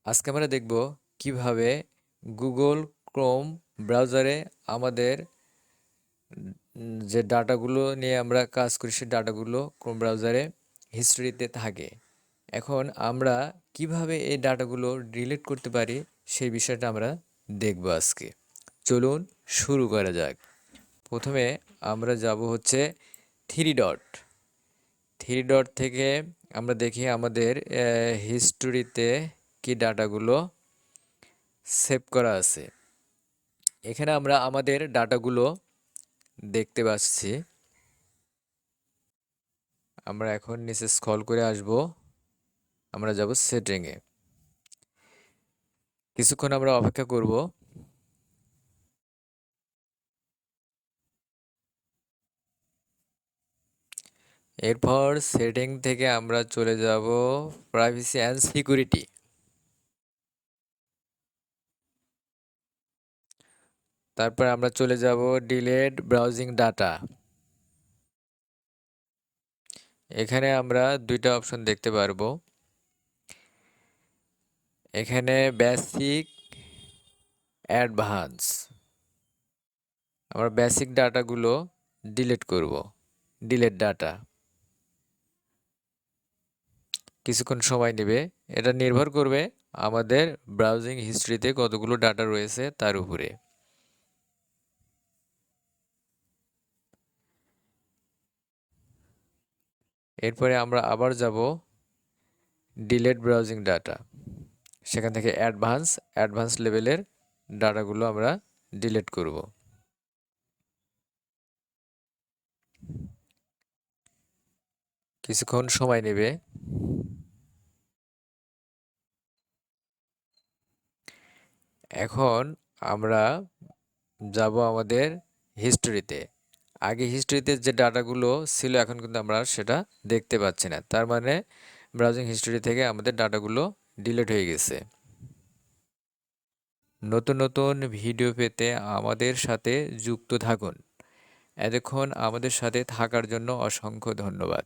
আজকে আমরা দেখব কিভাবে গুগল ক্রোম ব্রাউজারে আমাদের যে ডাটাগুলো নিয়ে আমরা কাজ করি সেই ডাটাগুলো ক্রোম ব্রাউজারে হিস্ট্রিতে থাকে। এখন আমরা কিভাবে এই ডাটাগুলো ডিলিট করতে পারি সেই বিষয়টা আমরা দেখব আজকে। চলুন শুরু করা যাক। প্রথমে আমরা যাব হচ্ছে থ্রি ডট। থ্রি ডট থেকে আমরা দেখি আমাদের হিস্টোরিতে কি ডাটাগুলো সেভ করা আছে। এখানে আমরা আমাদের ডাটাগুলো দেখতে পাচ্ছি। আমরা এখন নিচে স্ক্রল করে আসব, আমরা যাব সেটিংয়ে। কিছুক্ষণ আমরা অপেক্ষা করব। এরপর সেটিং থেকে আমরা চলে যাব প্রাইভেসি অ্যান্ড সিকিউরিটি। তারপর আমরা চলে যাব ডিলেট ব্রাউজিং ডাটা। এখানে আমরা দুইটা অপশন দেখতে পারবো। এখানে বেসিক, অ্যাডভান্স। আমরা বেসিক ডাটাগুলো ডিলিট করব, ডিলিট ডাটা। কিছুক্ষণ সময় নেবে, এটা নির্ভর করবে আমাদের ব্রাউজিং হিস্ট্রিতে কতগুলো ডাটা রয়েছে তার উপরে। এরপরে আমরা আবার যাব ডিলেট ব্রাউজিং ডাটা। সেখান থেকে অ্যাডভান্স লেভেলের ডাটাগুলো আমরা ডিলিট করব। কিছুক্ষণ সময় নেবে। এখন আমরা যাব আমাদের হিস্ট্রিতে। আগে হিস্ট্রিতে যে ডাটাগুলো ছিল এখন কিন্তু আমরা সেটা দেখতে পাচ্ছি না, তার মানে ব্রাউজিং হিস্ট্রি থেকে আমাদের ডাটাগুলো ডিলিট হয়ে গেছে। নতুন নতুন ভিডিও পেতে আমাদের সাথে যুক্ত থাকুন। এতক্ষণ আমাদের সাথে থাকার জন্য অসংখ্য ধন্যবাদ।